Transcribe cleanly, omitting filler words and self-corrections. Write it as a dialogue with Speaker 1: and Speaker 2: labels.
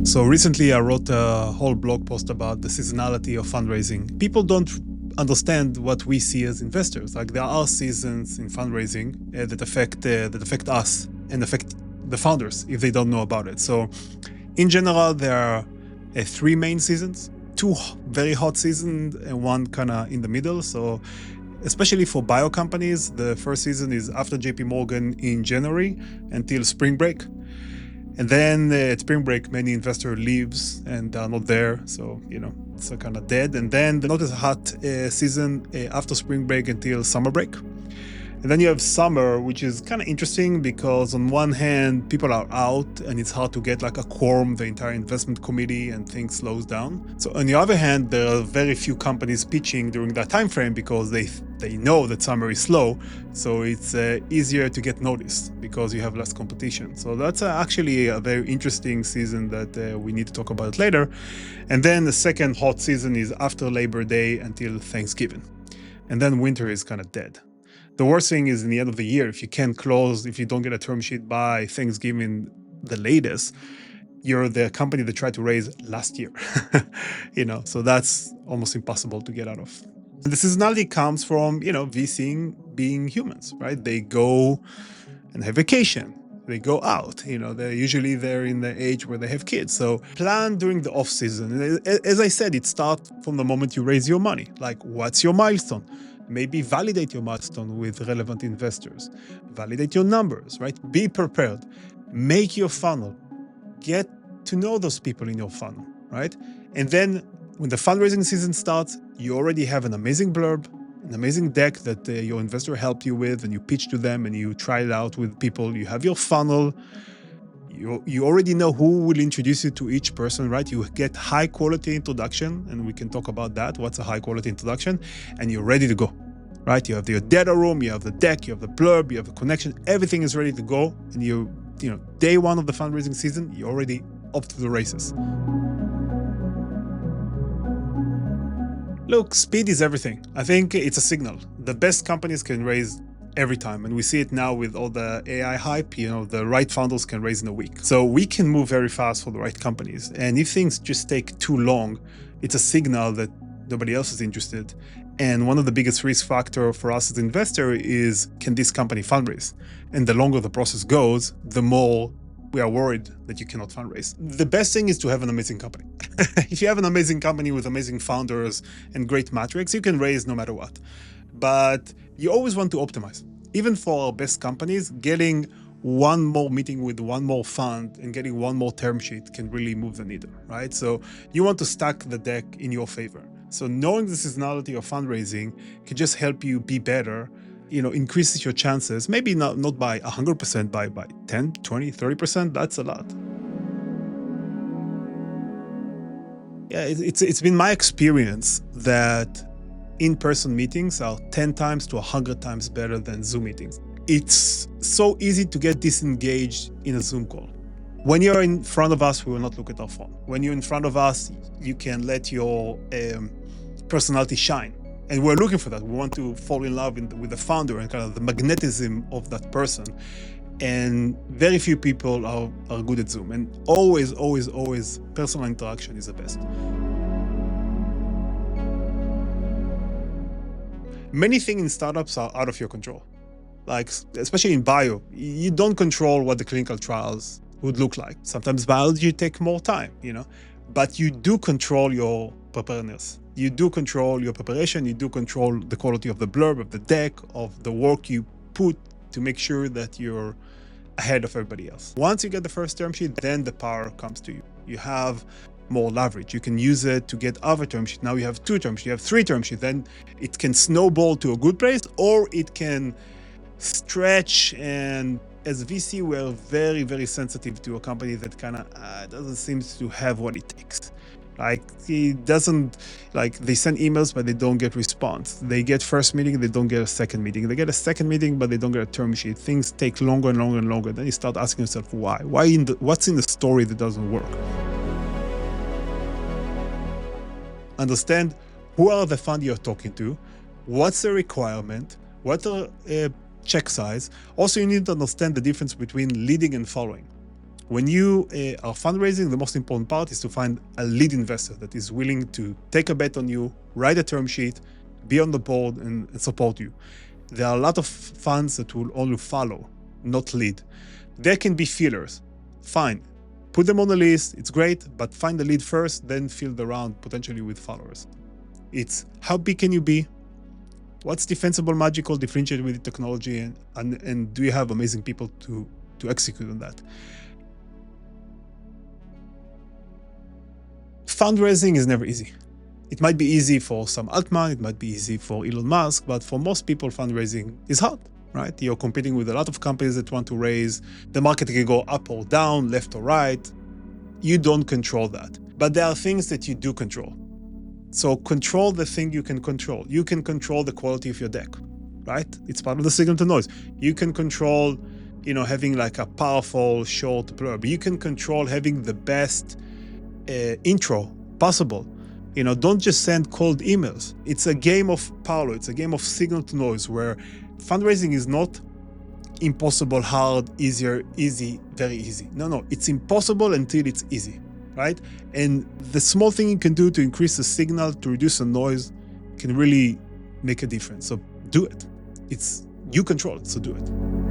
Speaker 1: So recently I wrote a whole blog post about the seasonality of fundraising. People don't understand what we see as investors. Like there are seasons in fundraising that affect us and affect the founders if they don't know about it. So in general, there are three main seasons, two very hot seasons and one kind of in the middle. So especially for bio companies, the first season is after JP Morgan in January until spring break. And then at spring break, many investor leaves and they are not there. So, it's kind of dead. And then not as hot season after spring break until summer break. And then you have summer, which is kind of interesting because on one hand, people are out and it's hard to get like a quorum, the entire investment committee, and things slows down. So on the other hand, there are very few companies pitching during that time frame because they know that summer is slow. So it's easier to get noticed because you have less competition. So that's actually a very interesting season that we need to talk about later. And then the second hot season is after Labor Day until Thanksgiving. And then winter is kind of dead. The worst thing is in the end of the year, if you can't close, if you don't get a term sheet by Thanksgiving, the latest, you're the company that tried to raise last year. So that's almost impossible to get out of. The seasonality comes from, VCing being humans, right? They go and have vacation. They go out, they're usually there in the age where they have kids. So plan during the off season. As I said, it starts from the moment you raise your money. Like, what's your milestone? Maybe validate your milestone with relevant investors. Validate your numbers, right? Be prepared. Make your funnel. Get to know those people in your funnel, right? And then when the fundraising season starts, you already have an amazing blurb, an amazing deck that your investor helped you with, and you pitch to them and you try it out with people. You have your funnel. You already know who will introduce you to each person, right? You get high quality introduction, and we can talk about that. What's a high quality introduction? And you're ready to go, right? You have your data room, you have the deck, you have the blurb, you have the connection, everything is ready to go. And day one of the fundraising season, you're already off to the races. Look, speed is everything. I think it's a signal. The best companies can raise every time. And we see it now with all the AI hype, the right founders can raise in a week. So we can move very fast for the right companies. And if things just take too long, it's a signal that nobody else is interested. And one of the biggest risk factor for us as an investor is, can this company fundraise? And the longer the process goes, the more we are worried that you cannot fundraise. The best thing is to have an amazing company. If you have an amazing company with amazing founders and great metrics, you can raise no matter what. But you always want to optimize. Even for our best companies, getting one more meeting with one more fund and getting one more term sheet can really move the needle, right? So you want to stack the deck in your favor. So knowing the seasonality of fundraising can just help you be better, increases your chances, maybe not by 100%, by 10, 20, 30%, that's a lot. Yeah, it's been my experience that in-person meetings are 10 times to 100 times better than Zoom meetings. It's so easy to get disengaged in a Zoom call. When you're in front of us, we will not look at our phone. When you're in front of us, you can let your personality shine. And we're looking for that. We want to fall in love with the founder and kind of the magnetism of that person. And very few people are good at Zoom. And always, always, always, personal interaction is the best. Many things in startups are out of your control. Like, especially in bio, you don't control what the clinical trials would look like. Sometimes biology take more time, but you do control your preparedness. You do control your preparation. You do control the quality of the blurb, of the deck, of the work you put to make sure that you're ahead of everybody else. Once you get the first term sheet, then the power comes to you. You have more leverage. You can use it to get other term sheets. Now you have 2 term sheets, you have 3 term sheets. Then it can snowball to a good place, or it can stretch. And as VC, we're very, very sensitive to a company that kind of doesn't seem to have what it takes. Like, they send emails, but they don't get response. They get first meeting, they don't get a second meeting. They get a second meeting, but they don't get a term sheet. Things take longer and longer and longer. Then you start asking yourself, why? What's in the story that doesn't work? Understand who are the fund you're talking to, what's the requirement, what are check size. Also, you need to understand the difference between leading and following. When you are fundraising, the most important part is to find a lead investor that is willing to take a bet on you, write a term sheet, be on the board and support you. There are a lot of funds that will only follow, not lead. There can be fillers. Fine. Put them on the list, it's great, but find the lead first, then fill the round potentially with followers. It's how big can you be? What's defensible, magical, differentiated with the technology, and do you have amazing people to execute on that? Fundraising is never easy. It might be easy for some Altman, it might be easy for Elon Musk, but for most people, fundraising is hard, right? You're competing with a lot of companies that want to raise. The market can go up or down, left or right. You don't control that. But there are things that you do control. So control the thing you can control. You can control the quality of your deck, right? It's part of the signal to noise. You can control, having like a powerful short blurb. You can control having the best intro possible. Don't just send cold emails. It's a game of Paolo. It's a game of signal to noise where fundraising is not impossible, hard, easier, easy, very easy. No, it's impossible until it's easy, right? And the small thing you can do to increase the signal, to reduce the noise, can really make a difference. So do it. You control it, so do it.